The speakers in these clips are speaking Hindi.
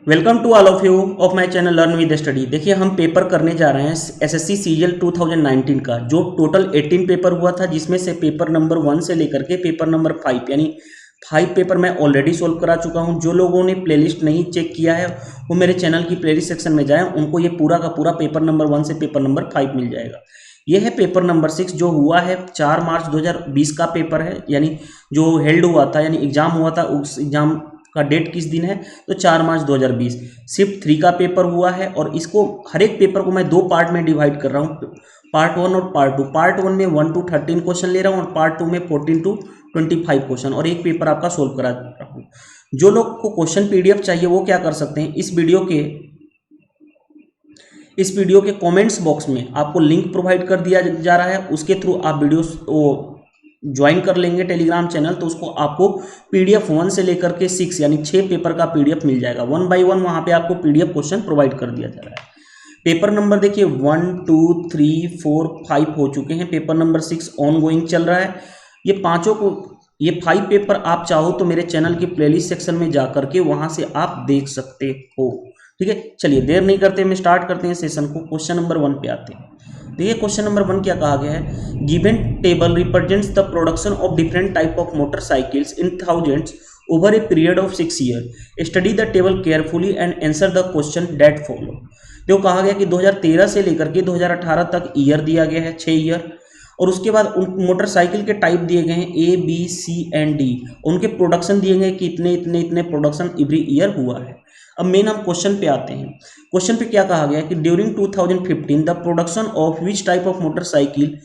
Welcome to all of you of my channel learn with study. देखिए हम पेपर करने जा रहे हैं एसएससी सीजीएल 2019 का, जो टोटल 18 पेपर हुआ था, जिसमें से पेपर नंबर 1 से लेकर के पेपर नंबर 5 यानी 5 पेपर मैं ऑलरेडी सोल्व करा चुका हूं। जो लोगों ने प्लेलिस्ट नहीं चेक किया है वो मेरे चैनल की प्लेलिस्ट सेक्शन में जाएं, उनको ये पूरा का पूरा पेपर नंबर 1 से पेपर नंबर 5 मिल जाएगा। ये है पेपर नंबर 6 जो हुआ है 4 मार्च 2020 का पेपर है, यानी जो हेल्ड हुआ था यानी एग्जाम हुआ था, उस एग्जाम का डेट किस दिन है तो 4 मार्च 2020। शिफ्ट 3 का पेपर हुआ है और इसको हर एक पेपर को मैं 2 पार्ट में डिवाइड कर रहा हूँ, पार्ट 1 और पार्ट 2। पार्ट 1 में 1 to 13 क्वेश्चन ले रहा हूँ और पार्ट 2 में 14 to 25 क्वेश्चन, और एक पेपर आपका सोल्व करा रहा हूँ। जो लोग को क्वेश्चन पीडीएफ चाहिए वो क्या कर सकते हैं, इस वीडियो के कमेंट्स बॉक्स में आपको लिंक प्रोवाइड कर दिया जा रहा है, उसके थ्रू आप वीडियोस ज्वाइन कर लेंगे टेलीग्राम चैनल, तो उसको आपको पीडीएफ 1 से लेकर के 6 यानी 6 पेपर का पीडीएफ मिल जाएगा। 1 by 1 वहां पे आपको पीडीएफ क्वेश्चन प्रोवाइड कर दिया जा रहा है। पेपर नंबर देखिए 1 2 3 4 5 हो चुके हैं, पेपर नंबर 6 ऑन गोइंग चल रहा है। ये 5 पेपर आप चाहो तो मेरे चैनल की प्लेलिस्ट सेक्शन में जा करके वहां से आप देख सकते हो। ठीक है, चलिए देर नहीं करते हम स्टार्ट करते हैं सेशन को। क्वेश्चन नंबर 1 पे आते हैं। देखिए क्वेश्चन नंबर 1 क्या कहा गया है, given table represents the production of different type of motorcycles in thousands over a period of 6 year. Study the table carefully and answer the question that follow. देखो कहा गया कि 2013 से लेकर के 2018 तक ईयर दिया गया है, 6 ईयर, और उसके बाद उन मोटरसाइकिल के टाइप दिए गए हैं A B C and D। उनके प्रोडक्शन दिए गए कि इतने इतने इतने प्रोडक्शन एवरी ईयर हुआ है। अब मेन हम क्वेश्चन पे आते हैं। क्वेश्चन पे क्या कहा गया कि during 2015 the production of which type of motorcycle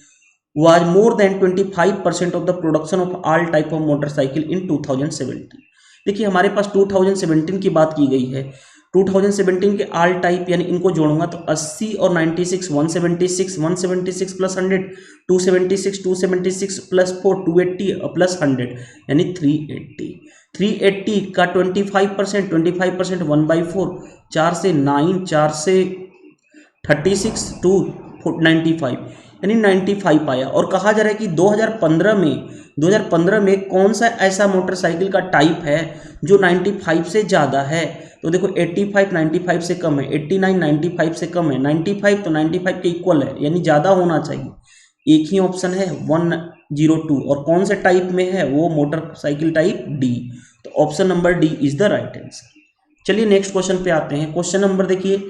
was more than 25% of the production of all type of motorcycle in 2017। देखिए हमारे पास 2017 की बात की गई है। 2017 के ऑल टाइप यानी इनको जोड़ूंगा तो 80 और 96 176 प्लस 100 276 प्लस 4 280 प्लस 100 यानी 380 का 25% 1 by 4 4 से 9 4 से 36 टू 95 यानी 95 आया। और कहा जा रहा है कि 2015 में कौन सा ऐसा मोटरसाइकिल का टाइप है जो 95 से ज़्यादा है। तो देखो 85 95 से कम है, 89 95 से कम है, 95 तो 95 के इक्वल है यानी ज़्यादा होना चाहिए। एक ही ऑप्शन है 102, और कौन से टाइप में है वो मोटरसाइकिल टाइप डी, तो option number D is the right answer. चलिए नेक्स्ट क्वेश्चन पे आते हैं। क्वेश्चन नंबर देखिए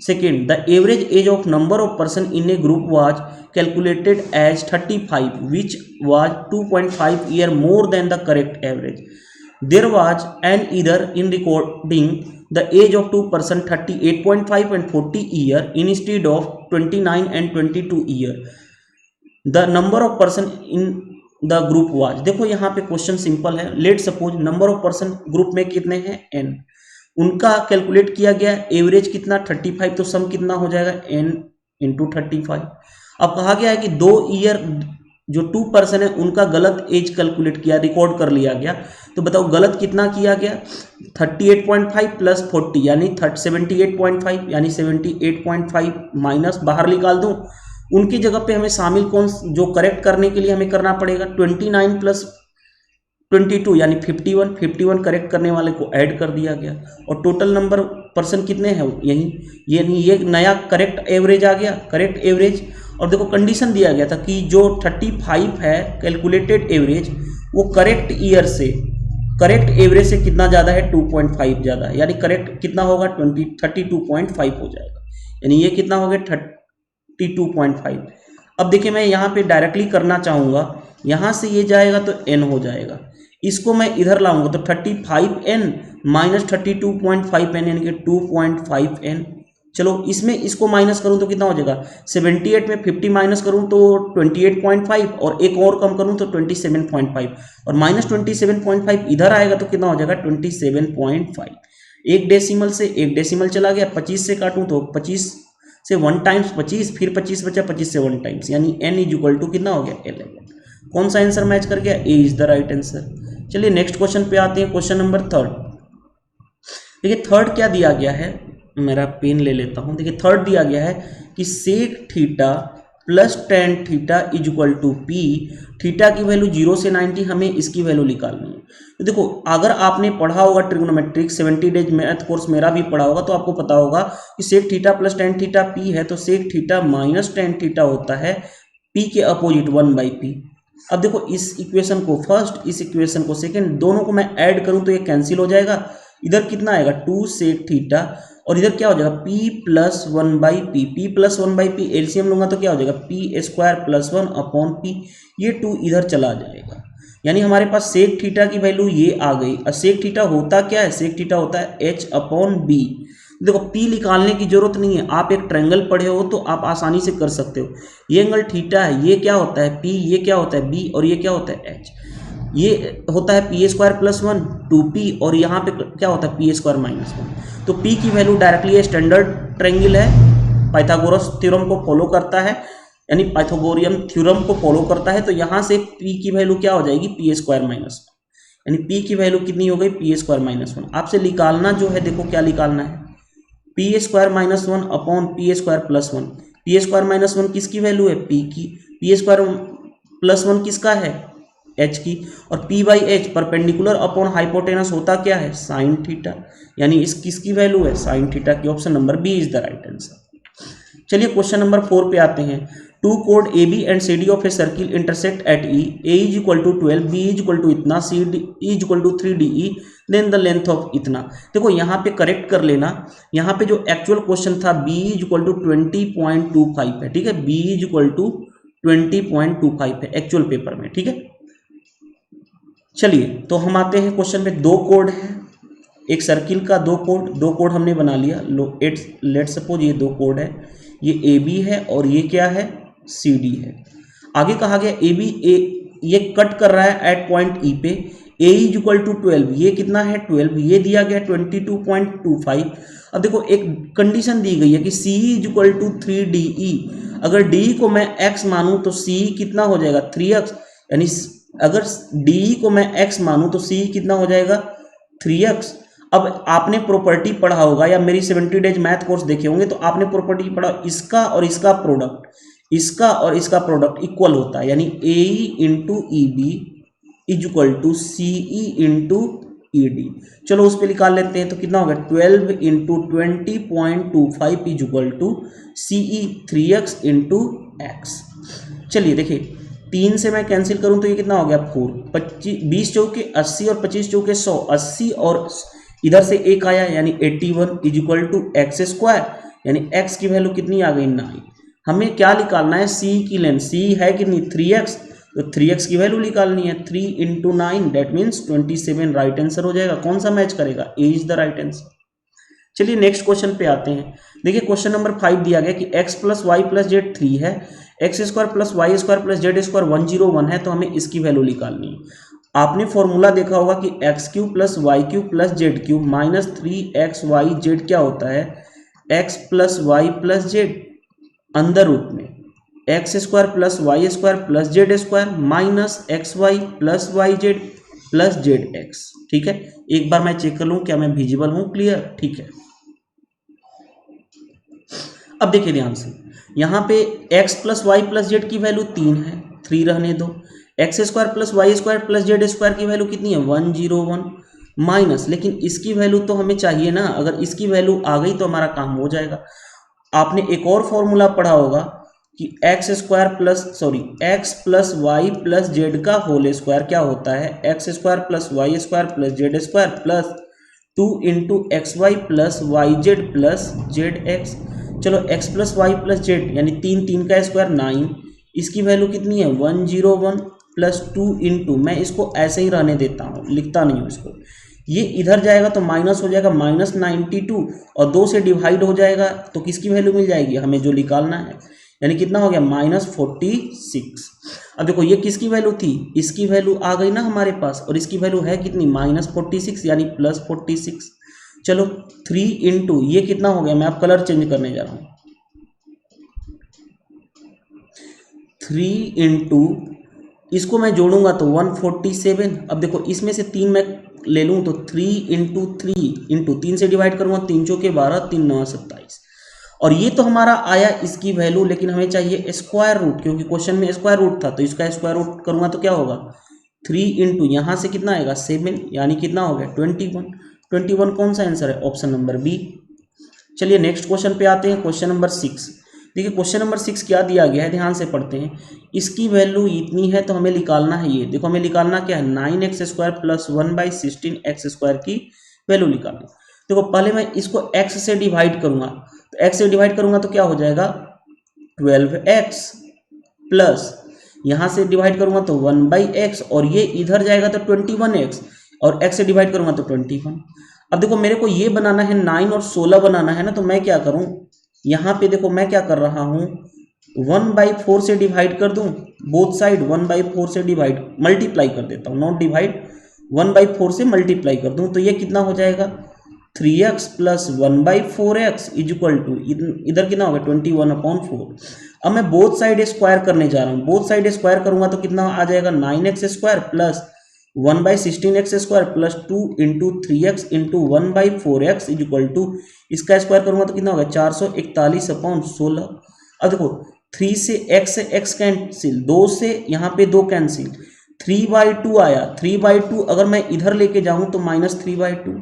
second, the average age of number of person in a group was calculated as 35 which was 2.5 year more than the correct average. There was an error in recording the age of 2 person 38.5 and 40 year instead of 29 and 22 year. The number of person in the group was. देखो यहाँ पे क्वेश्चन सिंपल है। Let suppose number of person group में कितने हैं n, उनका कैलकुलेट किया गया, एवरेज कितना 35, तो सम कितना हो जाएगा n इंटू 35। अब कहा गया है कि 2 ईयर जो 2 पर्सन है उनका गलत एज कैलकुलेट किया, रिकॉर्ड कर लिया गया, तो बताओ गलत कितना किया गया 38.5 प्लस 40 यानी 78.5 यानी 78.5 माइनस बाहर निकाल दूं, उनकी जगह पे हमें शामिल कौन जो करेक्ट करने के लिए हमें करना पड़ेगा 29 प्लस 22 यानी 51 करेक्ट करने वाले को ऐड कर दिया गया, और टोटल नंबर पर्सन कितने हैं यही ये नया करेक्ट एवरेज आ गया, करेक्ट एवरेज। और देखो कंडीशन दिया गया था कि जो 35 है कैलकुलेटेड एवरेज वो करेक्ट ईयर से करेक्ट एवरेज से कितना ज़्यादा है 2.5 ज़्यादा है, यानी करेक्ट कितना होगा 32.5 हो जाएगा, यानी ये कितना हो गया 32.5। अब देखिए मैं यहाँ पे डायरेक्टली करना चाहूँगा, यहाँ से ये जाएगा तो n हो जाएगा, इसको मैं इधर लाऊंगा तो 35n माइनस 32.5n यानी कि 2.5n। चलो इसमें इसको माइनस करूं तो कितना हो जाएगा 78 में 50 माइनस करूं तो 28.5, और एक और कम करूं तो 27.5, और माइनस 27.5 इधर आएगा तो कितना हो जाएगा 27.5। एक डेसिमल से एक डेसिमल चला गया, 25 से काटूं तो 25 से 1 टाइम्स 25, फिर 25 बचा, 25 से 1 टाइम्स यानी n इज इक्वल टू कितना हो गया 11। कौन सा आंसर मैच कर गया, ए इज द राइट आंसर। चलिए नेक्स्ट क्वेश्चन पे आते हैं। Question number 3। देखिए थर्ड क्या दिया गया है, मेरा पेन ले लेता हूं। देखिए थर्ड दिया गया है कि sec theta plus tan theta is equal to P. Theta की वैल्यू 0 से 90, हमें इसकी वैल्यू निकालनी है। तो देखो अगर आपने पढ़ा होगा ट्रिग्नोमेट्रिक 70 डेज मैथ कोर्स मेरा भी पढ़ा होगा, तो आपको पता होगा कि sec theta plus tan theta P है, तो sec theta minus tan theta होता है पी के अपोजिट 1/p। अब देखो इस इक्वेशन को फर्स्ट, इस इक्वेशन को सेकंड, दोनों को मैं ऐड करूं तो ये कैंसिल हो जाएगा। इधर कितना आएगा 2 सेक थीटा, और इधर क्या हो जाएगा p plus 1/p। p plus 1/p LCM लूंगा तो क्या हो जाएगा p square plus 1 upon p। ये 2 इधर चला जाएगा, यानी हमारे पास सेक थीटा की वैल्यू ये आ गई। और सेक थीटा होता क्या है, सेक थीटा होता है h अपॉन b। देखो p निकालने की जरूरत नहीं है, आप एक ट्रायंगल पढ़े हो तो आप आसानी से कर सकते हो। ये एंगल थीटा है, ये क्या होता है p, ये क्या होता है b, और ये क्या होता है h। ये होता है पी स्क्वायर प्लस 1 2p, और यहाँ पे क्या होता है पी स्क्वायर माइनस 1। तो p की वैल्यू डायरेक्टली स्टैंडर्ड ट्रायंगल है, पाइथागोरस थ्योरम को फॉलो करता है, यानी पाइथागोरियन थ्योरम को फॉलो करता है। तो यहाँ से p की वैल्यू क्या हो जाएगी पी स्क्वायर माइनस 1, यानी p की वैल्यू कितनी हो गई पी स्क्वायर माइनस 1। आपसे निकालना जो है, देखो क्या निकालना है, P square minus 1 upon P square plus 1। P square minus 1 किसकी वैल्यू है p की, पी स्क्वायर प्लस 1 किसका है h की, और p by H perpendicular upon hypotenuse होता क्या है साइन थीटा, यानी इस किसकी वैल्यू है साइन थीटा की। Option number B is the right answer. चलिए क्वेश्चन नंबर 4 पे आते हैं। टू कोड A B and C D of a circle intersect at E, A is equal to 12, B is equal to इतना, C D is equal to 3DE, then the length of इतना। देखो यहाँ पे करेक्ट कर लेना, यहाँ पे जो एक्चुअल क्वेश्चन था बी इज इक्वल टू 20.25 है, ठीक है, बी इज इक्वल टू 20.25 है एक्चुअल पेपर में, ठीक है। चलिए तो हम आते हैं क्वेश्चन में। दो कोड है, एक सर्किल का दो कोड हमने बना लिया। लेट सपोज ये दो कोड है, ये ए बी है और ये क्या है सी डी है। आगे कहा गया ए बी ये कट कर रहा है एट पॉइंट ई पे, ए इज इक्वल टू 12, ये कितना है 12, ये दिया गया 22.25। अब देखो एक कंडीशन दी गई है कि सी इज इक्वल टू 3DE। अगर डी को मैं एक्स मानूं तो सी कितना हो जाएगा 3x, यानी अगर डी को मैं x मानूं तो c कितना हो जाएगा 3x। अब आपने प्रॉपर्टी पढ़ा होगा या मेरी 70 डेज मैथ कोर्स देखे होंगे, तो आपने प्रॉपर्टी पढ़ा, इसका और इसका प्रोडक्ट, इसका और इसका प्रोडक्ट इक्वल होता है, यानी AE into E B is equal to CE into E D. चलो उस पर निकाल लेते हैं, तो कितना होगा 12 into 20.25 is equal to CE 3x into X. चलिए देखिए 3 से मैं कैंसिल करूं तो ये कितना हो गया 4, 20 चौके 80 और 25 चौके 100, 80 और इधर से एक आया यानी 81 is equal to X square, यानी x की वैल्यू कितनी आ गई 9। हमें क्या निकालना है c की लेंथ, c है कितनी 3x, तो 3x की वैल्यू निकालनी है, 3 into 9 that means 27 right answer हो जाएगा। कौन सा मैच करेगा, ए इज द राइट आंसर। चलिए नेक्स्ट क्वेश्चन पे आते हैं। देखिए क्वेश्चन नंबर 5 दिया गया कि x plus Y plus Z 3 है, x square plus Y square plus Z square 101 है, तो हमें इसकी वैल्यू निकालनी है। आपने फॉर्मूला देखा होगा कि X cube plus Y cube plus Z cube minus 3xyz क्या होता है x plus Y plus Z अंदर रूप में X square plus Y square plus Z square minus X Y plus Y Z plus Z X. ठीक है, एक बार मैं चेक कर लूँ क्या मैं विजिबल हूँ, क्लियर, ठीक है। अब देखिए ध्यान से, यहाँ पे x plus Y plus z की वैल्यू 3 है, 3 रहने दो। X square plus Y square plus Z square की वैल्यू कितनी है 101 माइनस, लेकिन इसकी वैल्यू तो हमें चाहिए ना, अगर इसकी वैल्यू आ गई तो हमारा काम हो जाएगा। आपने एक और फॉर्मूला पढ़ा होगा कि x plus Y plus z का होल स्क्वायर क्या होता है x square plus Y square plus Z square plus 2 into x Y plus Y Z plus Z x. चलो x plus Y plus z यानी 3 का स्क्वायर 9, इसकी वैल्यू कितनी है 101 प्लस 2 इंटू, मैं इसको ऐसे ही रहने देता हूँ, लिखता नहीं हूँ इसको, ये इधर जाएगा तो माइनस हो जाएगा माइनस 92 और 2 से डिवाइड हो जाएगा तो किसकी वैल्यू मिल जाएगी हमें जो निकालना है, यानी कितना हो गया माइनस 46। अब देखो ये किसकी वैल्यू थी, इसकी वैल्यू आ गई ना हमारे पास, और इसकी वैल्यू है कितनी माइनस 46 यानी प्लस 46। चलो 3 इंटू ये कितना हो गया, मैं अब कलर चेंज करने जा रहा हूँ, 3 इंटू इसको मैं जोड़ूंगा तो 147। अब देखो इसमें से 3 मैं ले लूँ तो 3 इंटू 3 इंटू 3 से डिवाइड करूँगा 3 चौके 12, 3 9 27, और ये तो हमारा आया इसकी वैल्यू, लेकिन हमें चाहिए स्क्वायर रूट, क्योंकि क्वेश्चन में स्क्वायर रूट था, तो इसका स्क्वायर रूट करूँगा तो क्या होगा 3 इंटू यहाँ से कितना आएगा 7, यानी कितना हो गया 21। 21 कौन सा आंसर है, ऑप्शन नंबर बी। चलिए नेक्स्ट क्वेश्चन पे आते हैं, क्वेश्चन नंबर 6। देखिए क्वेश्चन नंबर 6 क्या दिया गया है, ध्यान से पढ़ते हैं। इसकी वैल्यू इतनी है तो हमें निकालना है ये, देखो हमें निकालना क्या है 9x² प्लस 1/16x² की वैल्यू निकालना। देखो पहले मैं इसको x से डिवाइड करूंगा, तो x से डिवाइड करूंगा तो क्या हो जाएगा 12x प्लस यहाँ से डिवाइड करूंगा तो 1/x, और ये इधर जाएगा तो 21x, और x से डिवाइड करूंगा तो 21। अब देखो मेरे को ये बनाना है 9 और 16 बनाना है ना, तो मैं क्या करूं, यहाँ पे देखो मैं क्या कर रहा हूँ 1/4 से डिवाइड कर दूं, बोथ साइड 1/4 से डिवाइड मल्टीप्लाई कर देता हूँ, नॉट डिवाइड, 1/4 से मल्टीप्लाई कर दूं, तो ये कितना हो जाएगा 3x plus 1/4x is equal to, इधर कितना होगा 21/4। अब मैं बोथ साइड स्क्वायर करने जा रहा हूँ, बोथ साइड स्क्वायर करूंगा तो कितना आ जाएगा 9x² plus 1/16x² plus 2 into 3x into 1/4x is equal to, इसका स्क्वायर करूंगा तो कितना होगा 441/16। अब देखो 3 से x कैंसिल, 2 से यहाँ पे 2 कैंसिल, 3/2 आया, 3/2 अगर मैं इधर लेके जाऊं तो -3/2,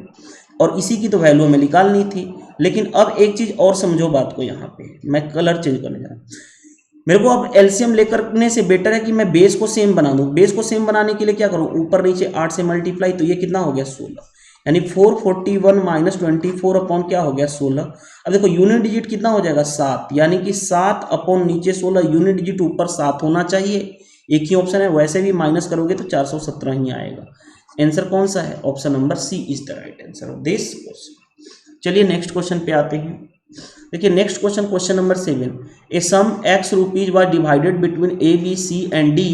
और इसी की तो वैल्यू हमें निकालनी थी। लेकिन अब एक चीज और समझो बात को, यहाँ पे मैं कलर चेंज करने जा रहा हूँ। मेरे को अब एलसीएम लेकर से बेटर है कि मैं बेस को सेम बना दूं। बेस को सेम बनाने के लिए क्या करूं, ऊपर नीचे 8 से मल्टीप्लाई, तो ये कितना हो गया 16, यानी 441 माइनस 24 अपॉन क्या हो गया 16। अब देखो यूनिट डिजिट कितना हो जाएगा 7, यानी कि 7 अपॉन नीचे 16, यूनिट डिजिट ऊपर 7 होना चाहिए, एक ही ऑप्शन है, वैसे भी माइनस करोगे तो 417 ही आएगा। आंसर कौन सा है, option number C is the right answer of this question. चलिए नेक्स्ट क्वेश्चन पे आते हैं। देखिए next question, question number 7। A sum x rupees was divided between A B C and D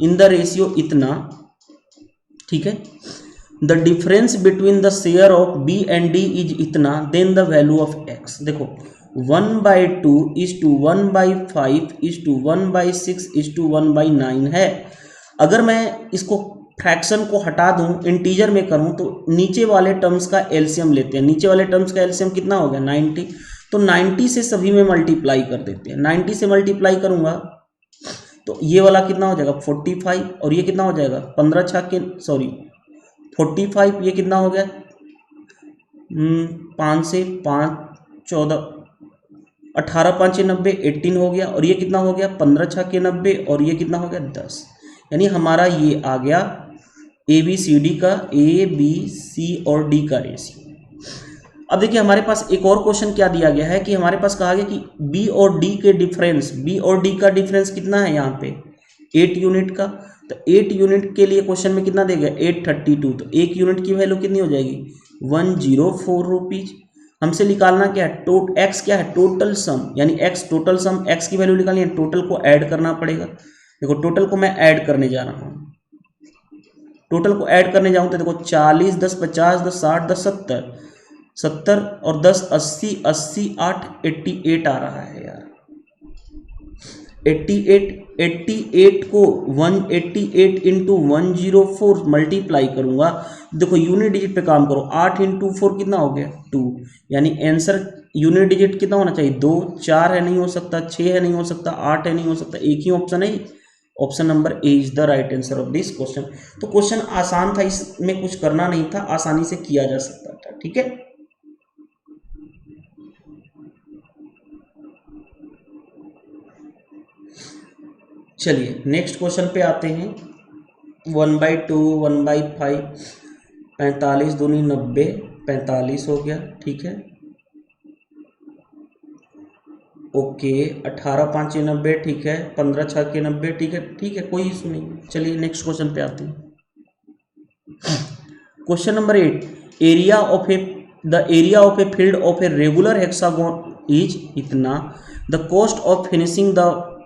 in the ratio इतना, ठीक है, the difference between the share of B and D is इतना, then the value of x। देखो 1/2 is to 1/5 is to 1/6 is to 1/9 है। अगर मैं इसको फ्रैक्शन को हटा दूं, इंटीजर में करूं, तो नीचे वाले टर्म्स का एलसीएम लेते हैं। नीचे वाले टर्म्स का एलसीएम कितना हो गया 90, तो 90 से सभी में मल्टीप्लाई कर देते हैं। 90 से मल्टीप्लाई करूंगा तो ये वाला कितना हो जाएगा 45, और ये कितना हो जाएगा 15 छक्के 45, ये कितना हो गया 5 से 5 14, 18 5 90, 18 हो गया, और ये कितना हो गया 15 छक्के 90, और ये कितना हो गया 10, यानी हमारा ये आ गया ए बी सी डी का, ए बी सी और डी का रेशियो। अब देखिए हमारे पास एक और क्वेश्चन क्या दिया गया है कि हमारे पास कहा गया कि बी और डी के डिफरेंस, बी और डी का डिफरेंस कितना है यहाँ पे 8 यूनिट का। तो 8 यूनिट के लिए क्वेश्चन में कितना देगा 832, तो 1 यूनिट की वैल्यू कितनी हो जाएगी 104 रुपीज। हमसे निकालना क्या है एक्स क्या है टोटल सम, यानी एक्स टोटल सम, एक्स की वैल्यू निकालनी है, टोटल को ऐड करना पड़ेगा। देखो टोटल को मैं ऐड करने जा रहा हूँ, टोटल को ऐड करने जाऊँ तो देखो 40 10 50 10 60 10 70, 70 और 10 80, 80 8 88 आ रहा है यार, 88 को 188 इंटू 104 मल्टीप्लाई करूंगा। देखो यूनिट डिजिट पे काम करो, 8 इंटू 4 कितना हो गया 2, यानी आंसर यूनिट डिजिट कितना होना चाहिए 2, 4 है नहीं हो सकता, 6 है नहीं हो सकता, 8 है नहीं हो सकता, एक ही ऑप्शन है, option number A is the right answer of this question. तो क्वेश्चन आसान था, इसमें कुछ करना नहीं था, आसानी से किया जा सकता था, ठीक है। चलिए नेक्स्ट क्वेश्चन पे आते हैं। 1/2 1/5, 45 दूनी 90, 45 हो गया, ठीक है, ओके, 18 5 90, ठीक है, 15 6 90, ठीक है, ठीक है, कोई इशू नहीं। चलिए नेक्स्ट क्वेश्चन पे आते हैं। Question number 8, area of a field of a regular hexagon is इतना, the cost of finishing the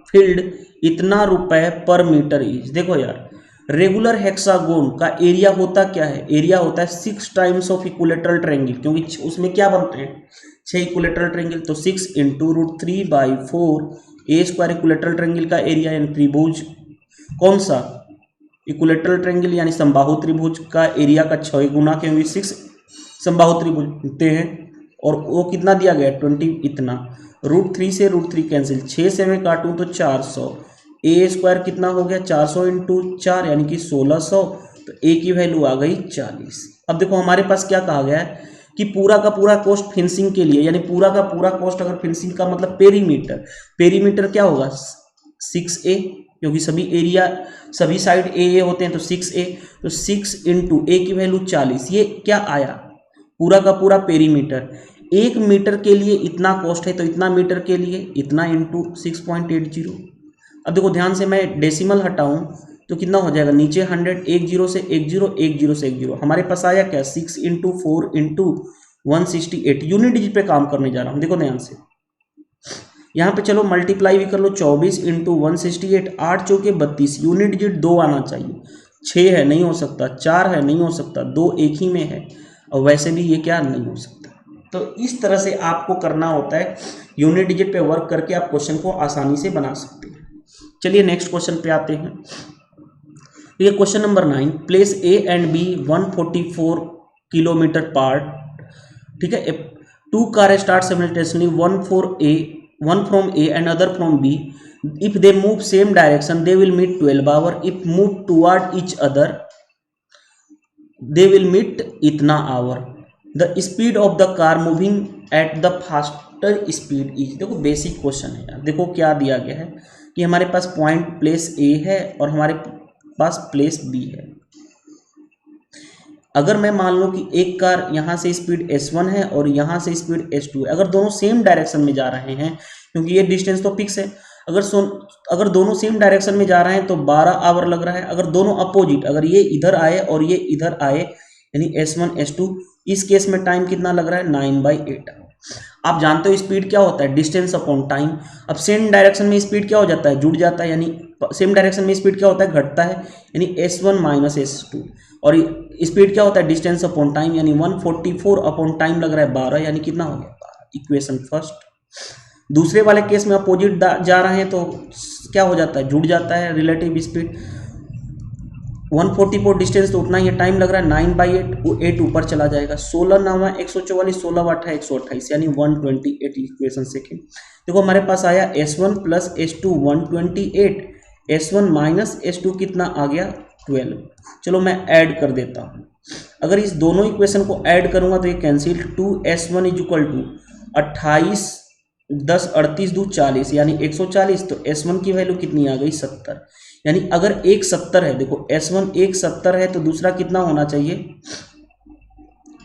field इतना रुपए पर मीटर इज। देखो यार रेगुलर हेक्सागोन का एरिया होता क्या है, एरिया होता है 6 टाइम्स ऑफ इक्विलेटरल ट्रायंगल, क्योंकि उसमें क्या बनते हैं 6 इक्विलेटरल ट्रायंगल, तो 6 इंटू √3/4 ए स्क्वायर इक्विलेटरल ट्रायंगल का एरिया, यानी त्रिभुज कौन सा इक्विलेटरल ट्रायंगल यानी समबाहु त्रिभुज का एरिया का 6 गुना, क्योंकि 6 समबाहु त्रिभुज होते हैं, और वो कितना दिया गया 20 इतना, √3 से √3 कैंसिल, 6 से मैं काटूँ तो 400, ए स्क्वायर कितना हो गया 400 इंटू 4 यानी कि 1600, तो ए की वैल्यू आ गई 40। अब देखो हमारे पास क्या कहा गया है कि पूरा का पूरा कॉस्ट फिनिशिंग के लिए, यानी पूरा का पूरा कॉस्ट अगर फिनिशिंग का मतलब पेरीमीटर, पेरीमीटर क्या होगा 6a, क्योंकि सभी एरिया सभी साइड ए होते हैं तो 6a, तो 6 इंटू ए की वैल्यू 40, ये क्या आया पूरा का पूरा पेरीमीटर। 1 मीटर के लिए इतना कॉस्ट है तो इतना मीटर के लिए इतना इंटू 6.80। अब देखो ध्यान से, मैं डेसिमल हटाऊं तो कितना हो जाएगा, नीचे 100, 1 0 से 1 0, 1 0 से 1 0, हमारे पास आया क्या 6 इंटू 4 इंटू 168। यूनिट डिजिट पे काम करने जा रहा हूँ, देखो ध्यान से, यहाँ पे चलो मल्टीप्लाई भी कर लो, 24 इंटू 168, 8 चौके 32, यूनिट डिजिट 2 आना चाहिए, 6 है नहीं हो सकता, 4 है नहीं हो सकता, 2 एक ही में है, और वैसे भी ये क्या नहीं हो सकता। तो इस तरह से आपको करना होता है, यूनिट डिजिट पे वर्क करके आप क्वेश्चन को आसानी से बना सकते हैं। चलिए नेक्स्ट क्वेश्चन पे आते हैं। ये question number 9, place A and B 144 kilometre part, ठीक है, 2 car start simultaneously, one from A and other from B. If they move same direction, they will meet 12 hour. If move toward each other, they will meet इतना hour. The speed of the car moving at the faster speed is, देखो बेसिक क्वेश्चन है यार, देखो क्या दिया गया है कि हमारे पास पॉइंट प्लेस A है और हमारे पास प्लेस B है। अगर मैं मान लूँ कि एक कार यहाँ से स्पीड S1 है और यहाँ से स्पीड S2 है, अगर दोनों सेम डायरेक्शन में जा रहे हैं, क्योंकि ये डिस्टेंस तो फिक्स है, अगर दोनों सेम डायरेक्शन में जा रहे हैं तो 12 आवर लग रहा है। अगर दोनों अपोजिट, अगर ये इधर आए और ये इधर आए, यानी S1 S2, इस केस में टाइम कितना लग रहा है 9/8 आवर। आप जानते हो स्पीड क्या होता है, डिस्टेंस अपॉन टाइम। अब सेम डायरेक्शन में स्पीड क्या हो जाता है, जुड़ जाता है, यानी सेम डायरेक्शन में स्पीड क्या होता है, घटता है, यानी S1 माइनस S2। और स्पीड क्या होता है, डिस्टेंस अपॉन टाइम, यानी 144 अपॉन टाइम लग रहा है 12, यानी कितना हो गया 12। Equation first. दूसरे वाले केस में अपोजिट जा रहे हैं तो क्या हो जाता है, जुड़ जाता है रिलेटिव स्पीड। 144 डिस्टेंस तो उतना ही टाइम लग रहा है, 9/8, वो 8 ऊपर चला जाएगा, 16 9 144, 16 8 128, यानी 128। इक्वेशन सेकेंड देखो हमारे पास आया S1 plus S2 128, S1 minus S2 कितना आ गया 12। चलो मैं ऐड कर देता हूँ, अगर इस दोनों इक्वेशन को ऐड करूंगा तो ये cancel, 2S1 is equal to 28 10 38 2 40, यानी 140, तो S1 की वैल्यू कितनी आ गई 70। यानी अगर एक 70 है, देखो S1 एक 70 है तो दूसरा कितना होना चाहिए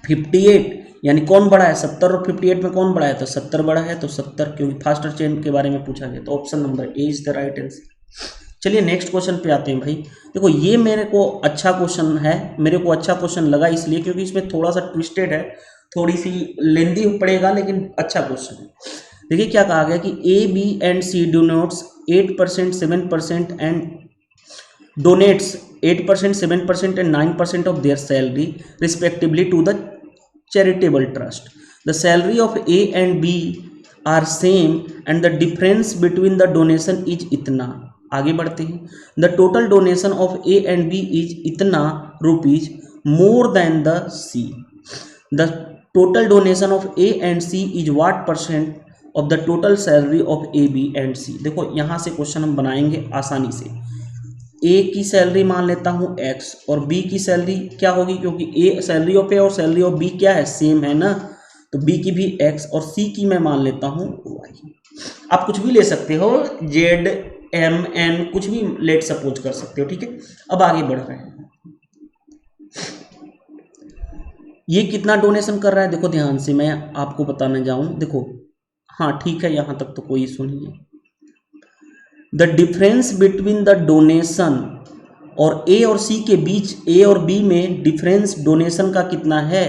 58, यानी कौन बड़ा है 70 और 58 में कौन बड़ा है, तो 70 बड़ा है, तो 70, क्योंकि फास्टर चेन के बारे में पूछा गया, तो option number A is the right answer. चलिए नेक्स्ट क्वेश्चन पे आते हैं भाई। देखो ये मेरे को अच्छा क्वेश्चन है, मेरे को अच्छा क्वेश्चन लगा इसलिए क्योंकि इसमें थोड़ा सा ट्विस्टेड है, थोड़ी सी लेंदी पड़ेगा, लेकिन अच्छा क्वेश्चन है। देखिए क्या कहा गया कि A B and C donates 8%, 7% and donates 8%, 7% and 9% of their salary respectively to the charitable trust. The salary of A and B are same and the difference between the donation is इतना। आगे बढ़ते हैं, the total donation of A and B is इतना rupees more than the C. The total donation of A and C is what percent of the total salary of A B and C. देखो यहाँ से क्वेश्चन हम बनाएंगे आसानी से। ए की सैलरी मान लेता हूँ एक्स और बी की सैलरी क्या होगी, क्योंकि ए सैलरी ऑफ ए और सैलरी ऑफ बी क्या है सेम है ना, तो बी की भी एक्स और सी की मैं मान लेता हूँ वाई। आप कुछ भी ले सकते हो, जेड एम एन कुछ भी लेट सपोज कर सकते हो, ठीक है। अब आगे बढ़ रहे हैं, ये कितना डोनेशन कर रहा है, देखो ध्यान से मैं आपको बताने जाऊं, देखो हाँ ठीक है, यहां तक तो कोई इशू नहीं है। The difference between the donation और ए और सी के बीच, ए और बी में डिफरेंस डोनेशन का कितना है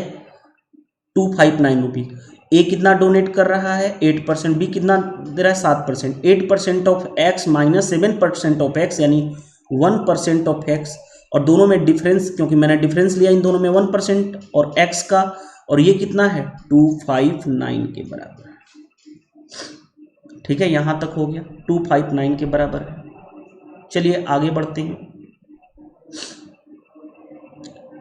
259 रुपीज। ए कितना डोनेट कर रहा है 8%, बी कितना दे रहा है 7%। 8% of x minus 7% of x, यानी 1% ऑफ एक्स, और दोनों में डिफरेंस, क्योंकि मैंने डिफरेंस लिया इन दोनों में 1% और एक्स का, और ये कितना है 259 के बराबर है, ठीक है। यहां तक हो गया, 259 के बराबर है। चलिए आगे बढ़ते हैं।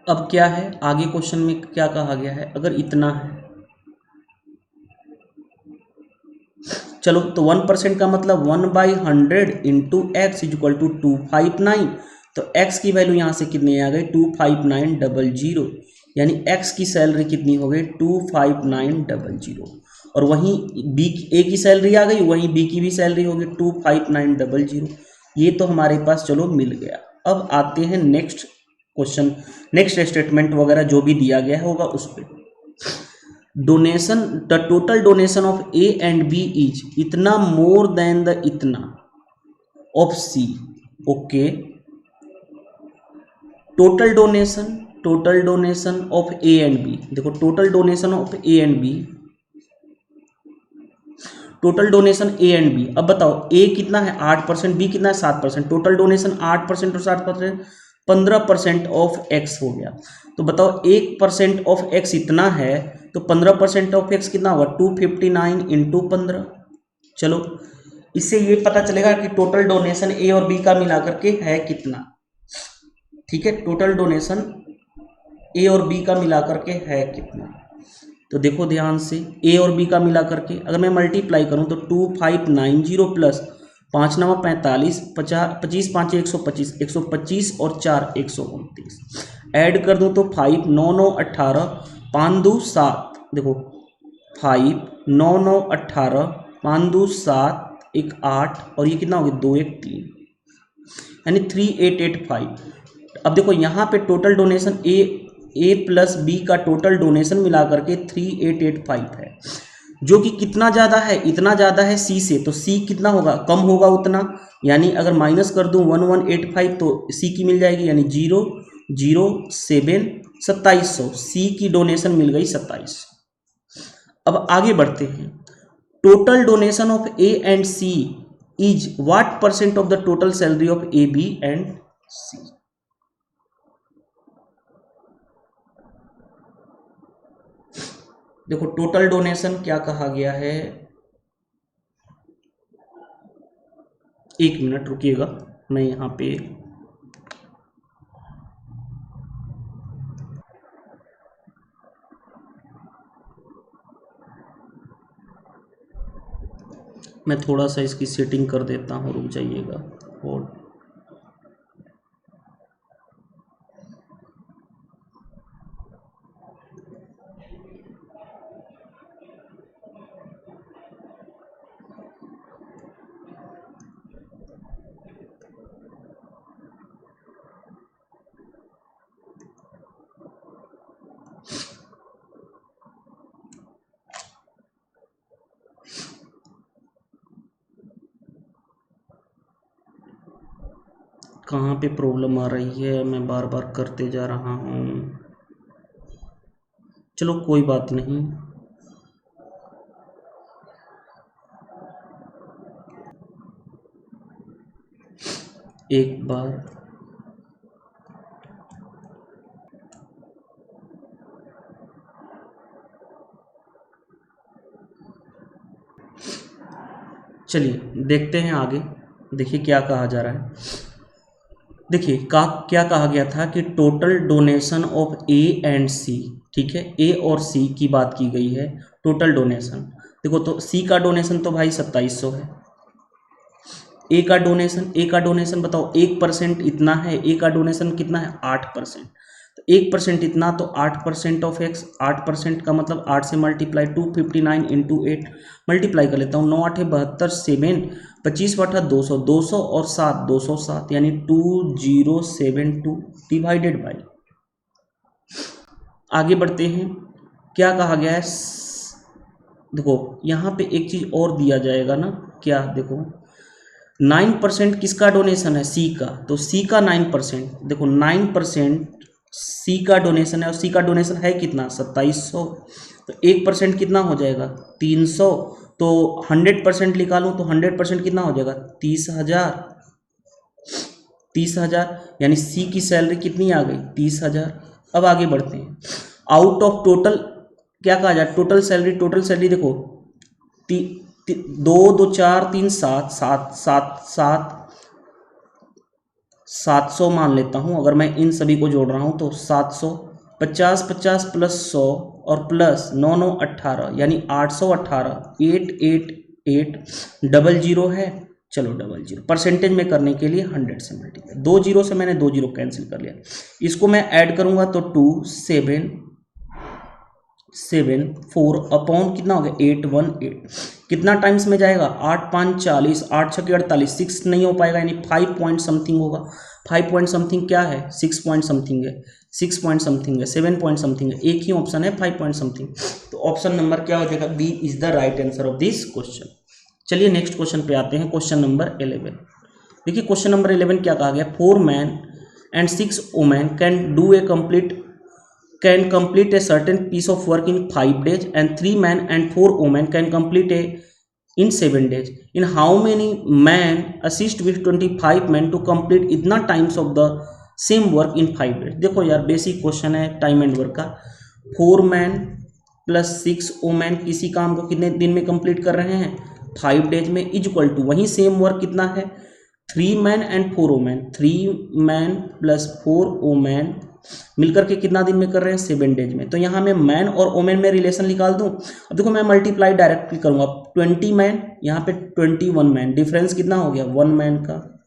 अब क्या है आगे क्वेश्चन में क्या कहा गया है, अगर इतना है चलो तो 1% का मतलब 1/100 into x is equal to 259। तो x की वैल्यू यहाँ से कितनी आ गई 25900, यानी x की सैलरी कितनी हो गई 25900। और वहीं b a की सैलरी आ गई, वहीं b की भी सैलरी होगी 25900। ये तो हमारे पास चलो मिल गया। अब आते हैं नेक्स्ट क्वेश्चन, नेक्स्ट स्टेटमेंट वगैरह जो भी दिया गया होगा उस पर। Donation, the total donation of A and B is इतना मोर देन द इतना of C. Okay, total donation of A and B, देखो total donation of A and B, total donation A and B. अब बताओ ए कितना है 8%, बी कितना है 7%, टोटल डोनेशन 8% और 7%, 15% ऑफ एक्स हो गया। तो बताओ 1% ऑफ एक्स इतना है, तो 15% ऑफ एक्स कितना होगा 259 इंटू 15। चलो इससे ये पता चलेगा कि टोटल डोनेशन ए और बी का मिला करके है कितना। ठीक है, टोटल डोनेशन ए और बी का मिला करके है कितना। तो देखो ध्यान से, ए और बी का मिला करके अगर मैं मल्टीप्लाई करूं तो 2590 प्लस 5 9 45, 25 5 125, 125 और 4 129, ऐड कर दूं तो 5 9 9 18, 5 2 7, देखो 5 9 9 18, 5 2 7, 1 8 और ये कितना हो गया 2 1 3, यानी 3885। अब देखो यहाँ पे टोटल डोनेशन ए प्लस बी का टोटल डोनेशन मिला करके 3885 है, जो कि कितना ज़्यादा है, इतना ज़्यादा है सी से। तो सी कितना होगा, कम होगा उतना, यानी अगर माइनस कर दूं 1185 तो सी की मिल जाएगी, यानी 0 0 7 2700, सी की डोनेशन मिल गई 2700। अब आगे बढ़ते हैं, total donation of A and C is what percent of the total salary of A B and C. देखो टोटल डोनेशन क्या कहा गया है, एक मिनट रुकिएगा, मैं यहाँ पे मैं थोड़ा सा इसकी सेटिंग कर देता हूँ, रुक जाइएगा। और कहाँ पे प्रॉब्लम आ रही है, मैं बार बार करते जा रहा हूँ। चलो कोई बात नहीं, एक बार चलिए देखते हैं आगे। देखिए क्या कहा जा रहा है, देखिए क्या कहा गया था कि total donation of A and C, ठीक है, ए और सी की बात की गई है, टोटल डोनेशन। देखो तो सी का डोनेशन तो भाई 2700 है, ए का डोनेशन बताओ 1% इतना है, ए का डोनेशन कितना है 8%, तो 1% इतना तो 8% ऑफ एक्स, 8% का मतलब 8 से मल्टीप्लाई 259 इंटू 8 मल्टीप्लाई कर लेता हूँ, 9 8 72, 7 25 बटा 200, 200 और 7 207, यानी 2072 डिवाइडेड बाई। आगे बढ़ते हैं, क्या कहा गया है, देखो यहाँ पे एक चीज़ और दिया जाएगा ना, क्या देखो 9% किसका डोनेशन है, सी का, तो सी का 9%, देखो 9% सी का डोनेशन है, और सी का डोनेशन है कितना 2700, तो 1% कितना हो जाएगा 300, तो 100% निकालूं तो 100% कितना हो जाएगा 30,000, यानी सी की सैलरी कितनी आ गई 30,000। अब आगे बढ़ते हैं, आउट ऑफ टोटल क्या कहा जाए, टोटल सैलरी देखो 2 2 4 3 7 7 7 7 700 मान लेता हूँ, अगर मैं इन सभी को जोड़ रहा हूँ तो 700, 50 50 प्लस 100 और प्लस 9 9 18, यानी 818, 8 8 8 डबल जीरो है, चलो डबल जीरो परसेंटेज में करने के लिए 100 से मल्टीप्लाई, 2 जीरो से मैंने 2 जीरो कैंसिल कर लिया, इसको मैं ऐड करूंगा तो 2 7 7 4 अपॉन कितना हो गया 8 1 8, कितना टाइम्स में जाएगा 8 5 40, 8 6 48, 6 नहीं हो पाएगा यानी 5 पॉइंट समथिंग होगा, 5 पॉइंट समथिंग क्या है 6 पॉइंट समथिंग है, 6 पॉइंट समथिंग है, 7 पॉइंट समथिंग है, एक ही ऑप्शन है 5 पॉइंट समथिंग, तो ऑप्शन नंबर क्या हो जाएगा B is the right answer of this question. चलिए नेक्स्ट क्वेश्चन पे आते हैं, क्वेश्चन नंबर 11। देखिए क्वेश्चन नंबर 11 क्या कहा गया, 4 man and 6 women can complete a certain piece of work in 5 days and 3 men and 4 women can complete in 7 days. In how many men assist with 25 men to complete इतना times of the same work in 5 days। देखो यार बेसिक क्वेश्चन है टाइम एंड वर्क का, 4 मैन प्लस 6 वुमेन किसी काम को कितने दिन में कंप्लीट कर रहे हैं 5 डेज में, इज इक्वल टू वहीं सेम वर्क कितना है 3 man and 4 women, 3 man plus 4 women मिलकर के कितना दिन में कर रहे हैं 7 डेज में। तो यहाँ मैं मैन और वुमेन में रिलेशन निकाल दूं, अब देखो मैं मल्टीप्लाई डायरेक्टली करूंगा, 20 मैन यहाँ पे 21 मैन, डिफरेंस कितना हो गया 1 मैन का,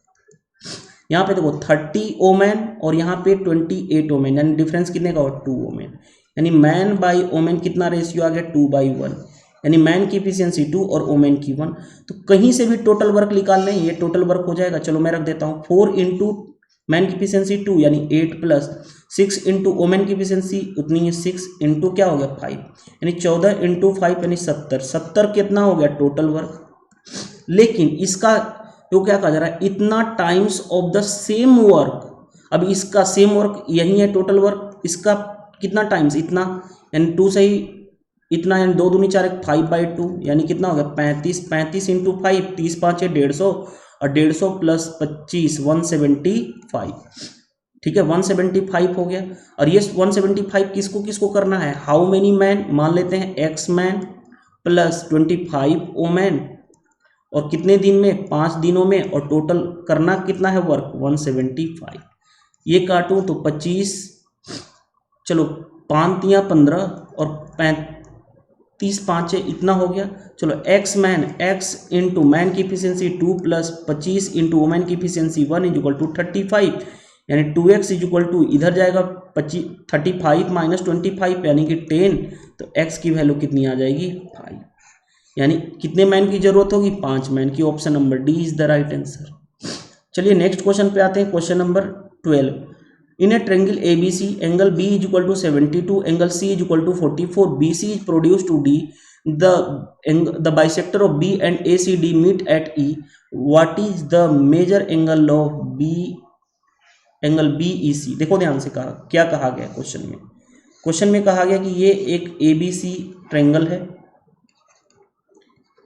यहाँ पे देखो 30 वुमेन और यहाँ पे 28 वुमेन, यानी डिफरेंस कितने का हो 2 वुमेन, यानी मैन बाई वुमेन कितना रेशियो आ गया 2/1, यानी मैन की इफिशियंसी 2 और वुमेन की 1। तो कहीं से भी टोटल वर्क निकालना है, ये टोटल वर्क हो जाएगा, चलो मैं रख देता हूँ 4 इंटू मैन की इफिशियंसी 2 यानी 8 प्लस 6 इंटू वुमेन की इफिशियंसी उतनी है 6 इंटू क्या हो गया 5, यानी 14 इंटू 5 यानी 70 कितना हो गया टोटल वर्क। लेकिन इसका तो क्या कहा जा रहा है इतना times of the same work, अब इसका सेम वर्क यही है टोटल वर्क, इसका कितना टाइम्स इतना, यानी 2 से ही इतना, यानी 2 दूनी 4 5/2 यानी कितना हो गया 35 इंटू 5 30 5 150 और 150 प्लस 25 175, ठीक है 175 हो गया। और ये 175 किसको किसको करना है, हाउ मेनी मैन मान लेते हैं एक्स मैन प्लस 25 वुमेन और कितने दिन में 5 दिनों में, और टोटल करना कितना है वर्क 175, ये काटूं तो 25, चलो 5 तियाँ 15 और 35 5 इतना हो गया, चलो x man x into man की इफिशियंसी 2 प्लस 25 इंटू वुमेन की इफिशियंसी 1 इज इक्वल टू 35, यानी 2x इज इक्वल टू इधर जाएगा 35 माइनस 25 यानी कि 10, तो x की वैल्यू कितनी आ जाएगी 5, यानी कितने मैन की जरूरत होगी 5 मैन की, option number D is the right answer. चलिए नेक्स्ट क्वेश्चन पे आते हैं, question number 12। In a triangle ABC angle B is equal to 72, angle C is equal to 44, BC is produce to D, the bisector of B and ACD meet at E, what is the major angle of angle BEC। देखो ध्यान से कहा क्या कहा गया क्वेश्चन में कहा गया कि ये एक ABC ट्रायंगल है,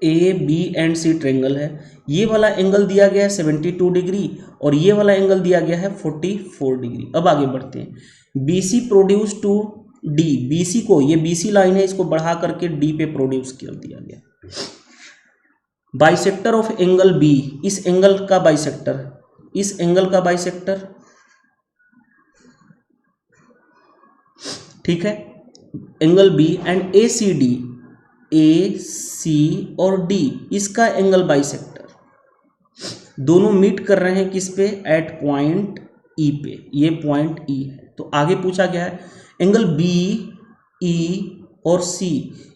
A B and C triangle है, ये वाला एंगल दिया गया है 72 डिग्री और ये वाला एंगल दिया गया है 44 डिग्री। अब आगे बढ़ते हैं, BC produce to D, BC को, ये BC लाइन है, इसको बढ़ा करके D पे प्रोड्यूस कर दिया गया। बाइसेक्टर ऑफ एंगल B, इस एंगल का बाइसेक्टर, ठीक है, angle B and ACD, AC और D इसका एंगल बाइसेक्टर, दोनों मीट कर रहे हैं किस पे, एट पॉइंट E पे, ये पॉइंट E है। तो आगे पूछा गया है एंगल B E और C,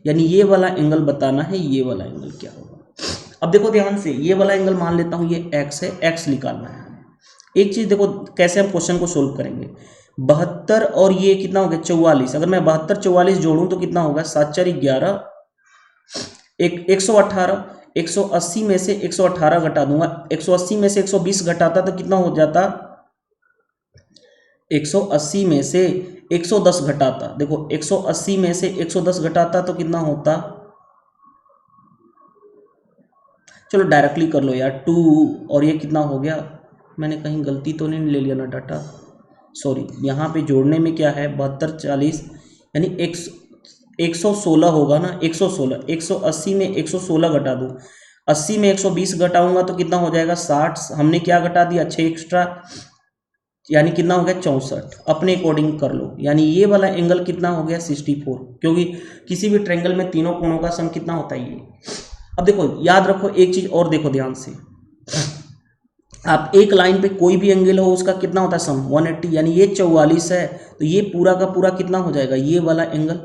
यानी ये वाला एंगल बताना है, ये वाला एंगल क्या होगा। अब देखो ध्यान से, ये वाला एंगल मान लेता हूं ये x है, x निकालना है। एक चीज देखो कैसे हम क्वेश्चन को सोल्व करेंगे, 72 और ये कितना हो गया 44, अगर मैं 72 44 जोड़ूं तो कितना होगा 7 4 11, 118, 180 में से 118 घटा दूंगा, 180 में से 120 घटाता तो कितना हो जाता, 180 में से 110 घटाता, देखो 180 में से 110 घटाता तो कितना होता, चलो डायरेक्टली कर लो यार 2, और ये कितना हो गया, मैंने कहीं गलती तो नहीं ले लिया ना डाटा, सॉरी, यहाँ पे जोड़ने में क्या है 72 40 यानी 116 होगा ना, 116, 180 में 116 घटा दूँ, 80 में 120 घटाऊंगा तो कितना हो जाएगा 60, हमने क्या घटा दिया 6 एक्स्ट्रा, यानी कितना हो गया 64, अपने अकॉर्डिंग कर लो, यानी ये वाला एंगल कितना हो गया 64, क्योंकि किसी भी ट्रायंगल में तीनों कोणों का सम कितना होता है ये अब देखो याद रखो एक चीज और, देखो ध्यान से, आप एक लाइन पे कोई भी एंगल हो उसका कितना होता है सम 180, यानी ये 44 है तो ये पूरा का पूरा कितना हो जाएगा, ये वाला एंगल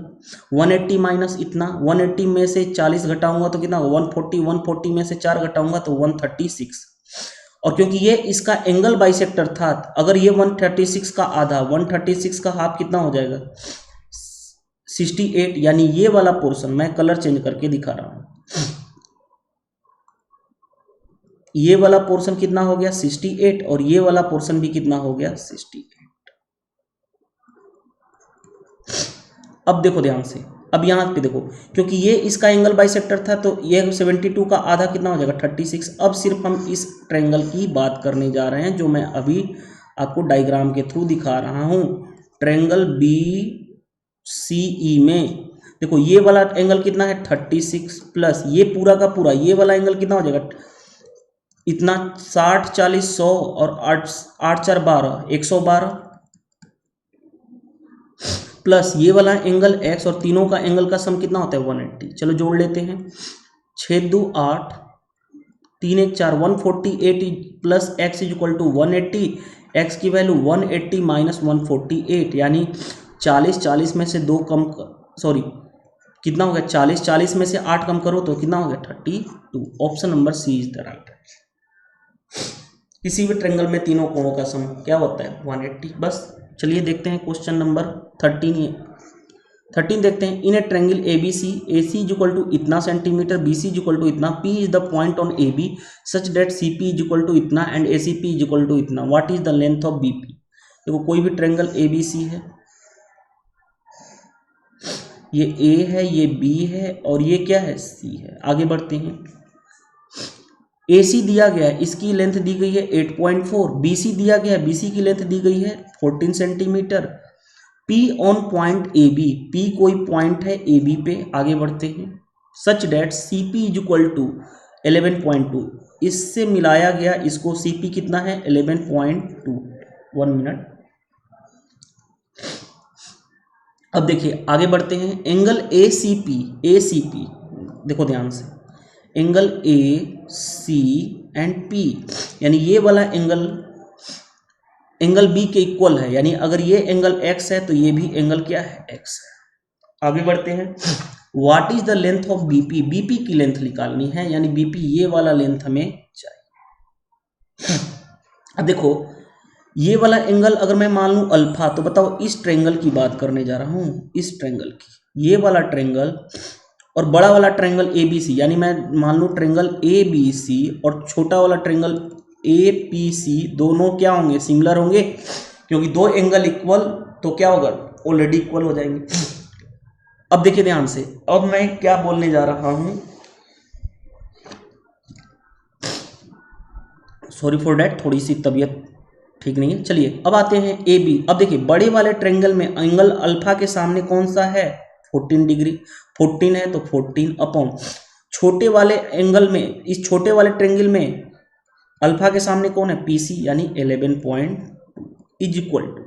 180 माइनस इतना, 180 में से 40 घटाऊंगा तो कितना होगा 140, 140 में से 4 घटाऊंगा तो 136। और क्योंकि ये इसका एंगल बाइसेक्टर था, अगर ये 136 का आधा, 136 का हाफ कितना हो जाएगा 68, यानी ये वाला पोर्शन मैं कलर चेंज करके दिखा रहा हूं, ये वाला पोर्शन कितना हो गया 68 और ये वाला पोर्शन भी कितना हो गया 68। अब देखो ध्यान से, अब यहां पे देखो क्योंकि ये इसका एंगल बाइसेक्टर था तो ये 72 का आधा कितना हो जाएगा 36। अब सिर्फ हम इस ट्रायंगल की बात करने जा रहे हैं जो मैं अभी आपको डायग्राम के थ्रू दिखा रहा हूं। ट्रायंगल BCE में देखो ये वाला एंगल कितना है 36 प्लस ये पूरा का पूरा ये वाला एंगल कितना हो जाएगा इतना 60 40 100 और 8 4 12 112 प्लस ये वाला एंगल x और तीनों का एंगल का सम कितना होता है 180। चलो जोड़ लेते हैं, 6 2 8 3 1 4 148 प्लस x is equal to 180, x की वैल्यू 180 माइनस 148 यानी 40 40 में से 2 कम, सॉरी कितना हो गया 40 40 में से 8 कम करो तो कितना हो गया 32। Option number C is the right. किसी भी ट्रायंगल में तीनों कोणों का सम क्या होता है 180। बस चलिए देखते हैं क्वेश्चन नंबर 13 देखते हैं। In a triangle ABC AC is equal to इतना centimetre, BC is equal to इतना, P is the point on AB such that CP is equal to इतना and ACP is equal to इतना, what is the length of BP। देखो कोई भी ट्रायंगल ABC है, ये A है, ये B है और ये क्या है C है। आगे बढ़ते हैं, AC दिया गया है, इसकी लेंथ दी गई है 8.4, BC दिया गया है, BC की लेंथ दी गई है 14 centimetre. P on point AB, P कोई पॉइंट है AB पे। आगे बढ़ते हैं, such that CP is equal to 11.2, इससे मिलाया गया इसको CP कितना है 11.2। 1 मिनट। अब देखिए आगे बढ़ते हैं, एंगल ACP देखो ध्यान से, एंगल AC एंड P यानी ये वाला एंगल B के इक्वल है, यानी अगर ये एंगल X है तो ये भी एंगल क्या है X है। आगे बढ़ते हैं, what is the length of BP, BP की लेंथ निकालनी है, यानी BP ये वाला लेंथ हमें चाहिए। अब देखो ये वाला एंगल अगर मैं मान लूं अल्फा, तो बताओ इस ट्रायंगल की बात करने जा रहा हूं, इस ट्रायंगल की, ये वाला ट्रायंगल और बड़ा वाला ट्रायंगल ABC, यानी मैं मान लूं ट्रायंगल ABC और छोटा वाला ट्रायंगल APC दोनों क्या होंगे सिमिलर होंगे, क्योंकि दो एंगल इक्वल तो क्या होगा ऑलरेडी इक्वल हो जाएंगे। अब देखिए ध्यान से, अब मैं क्या बोलने जा रहा हूं, सॉरी फॉर डैट, थोड़ी सी तबीयत ठीक नहीं है। चलिए अब आते हैं AB। अब देखिए बड़े वाले ट्रायंगल में एंगल अल्फा के सामने कौन सा है 14 डिग्री, 14 है तो 14 अपॉन छोटे वाले एंगल में, इस छोटे वाले ट्रायंगल में अल्फा के सामने कौन है PC यानी 11.2 इज इक्वल टू,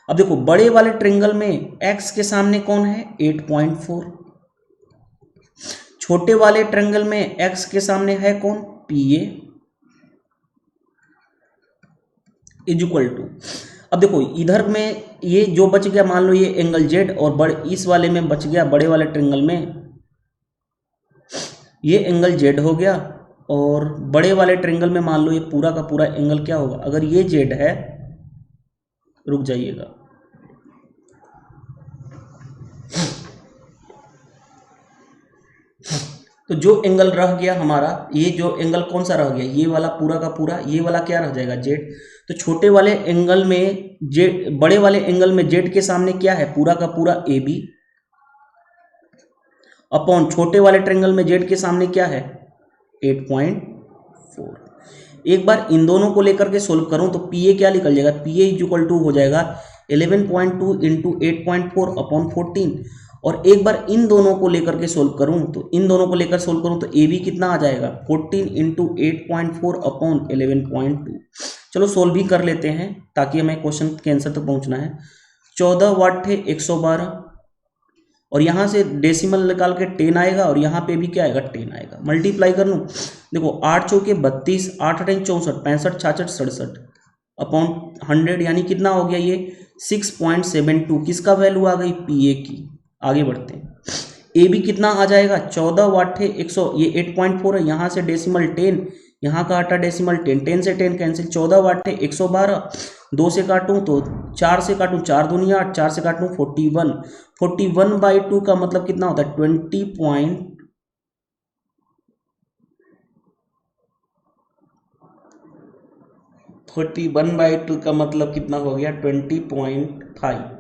अब देखो बड़े वाले ट्रायंगल में X के सामने कौन है 8.4, छोटे वाले ट्रायंगल में X के सामने है कौन PA इज इक्वल टू, अब देखो इधर में ये जो बच गया मान लो ये एंगल Z और बड़े इस वाले में बच गया, बड़े वाले ट्रायंगल में ये एंगल Z हो गया और बड़े वाले ट्रायंगल में मान लो ये पूरा का पूरा एंगल क्या होगा, अगर ये Z है, रुक जाइएगा, तो जो एंगल रह गया हमारा, ये जो एंगल कौन सा रह गया, ये वाला पूरा का पूरा, ये वाला क्या रह जाएगा Z। तो छोटे वाले एंगल में Z, बड़े वाले एंगल में Z के सामने क्या है पूरा का पूरा AB अपॉन छोटे वाले ट्रायंगल में Z के सामने क्या है 8.4। एक बार इन दोनों को लेकर के सोल्व करूं तो PA क्या निकल जाएगा, PA इज इक्वल टू हो जाएगा 11.2 इंटू 8.4 अपॉन 14। और एक बार इन दोनों को लेकर के सोल्व करूं तो इन दोनों को लेकर सोल्व करूं तो AB कितना आ जाएगा 14 इंटू 8.4 अपॉन 11.2। चलो सोल्व भी कर लेते हैं ताकि हमें क्वेश्चन के आंसर तक पहुंचना है। 14 वाट थे 112 और यहाँ से डेसिमल निकाल के 10 आएगा और यहाँ पे भी क्या आएगा 10 आएगा। मल्टीप्लाई कर लूँ, देखो 8 चौके 32, 8 अठे 64, 65, 66, 67 अपॉन 100 यानी कितना हो गया ये 6.72। किसका वैल्यू आ गई पीए की। आगे बढ़ते हैं, ए बी कितना आ जाएगा 14 वाट है 100, ये 8.4 है, यहाँ से डेसिमल 10, यहाँ का हटा डेसिमल 10, 10 से 10 कैंसिल, 14 वाट है 112, 2 से काटूं तो 4 से काटूं 4 दूनी 8, 4 से काटूं 41, 41/2 का मतलब कितना होता है 41/2 का मतलब कितना हो गया 20.5।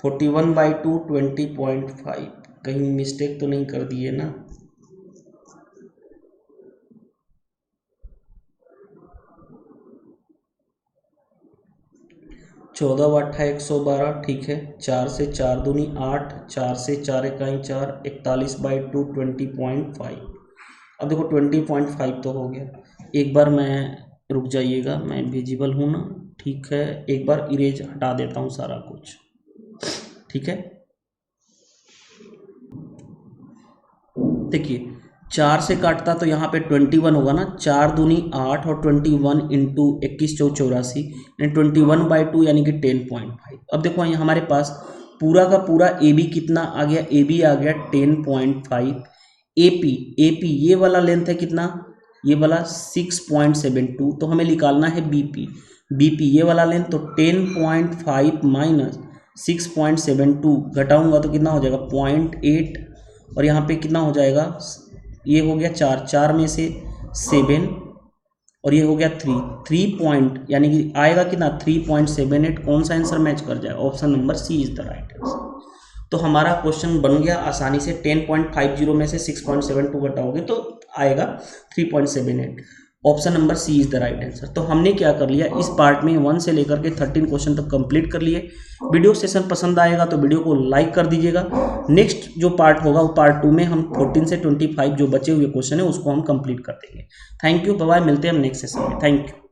41/2 20.5, कहीं मिस्टेक तो नहीं कर दिए ना। चौदह वाट 112, ठीक है। 4 से 4 दूनी 8, 4 से 4 इकाई 4, 41/2 20.5। अब देखो 20.5 तो हो गया। एक बार मैं रुक जाइएगा, मैं विजिबल हूँ ना, ठीक है। एक बार इरेज हटा देता हूँ सारा कुछ, ठीक है। देखिए 4 से काटता तो यहाँ पे 21 होगा ना, 4 दूनी 8 और 21 इंटू 21 चौ 84 यानी 21/2 यानी कि 10.5। अब देखो यहाँ हमारे पास पूरा का पूरा ए बी कितना आ गया, ए बी आ गया 10.5। ए पी ये वाला लेंथ है कितना, ये वाला 6.72, तो हमें निकालना है बी पी ये वाला लेंथ, तो 10.5 माइनस 6.72 घटाऊंगा तो कितना हो जाएगा 0.8, और यहाँ पे कितना हो जाएगा, ये हो गया 4, 4 में से 7 और ये हो गया 3 पॉइंट यानी कि आएगा कितना 3.78। कौन सा आंसर मैच कर जाएगा, option number C is the right answer. तो हमारा क्वेश्चन बन गया आसानी से। 10.50 में से 6.72 घटाओगे तो आएगा 3.78। Option number C is the right answer. तो हमने क्या कर लिया, इस पार्ट में 1 से लेकर के 13 क्वेश्चन तक कंप्लीट कर लिए। वीडियो सेशन पसंद आएगा तो वीडियो को लाइक कर दीजिएगा। नेक्स्ट जो पार्ट होगा वो पार्ट 2 में हम 14 से 25 जो बचे हुए क्वेश्चन है उसको हम कंप्लीट कर देंगे। थैंक यू, बाय बाय, मिलते हैं हम नेक्स्ट सेशन में। Thank you.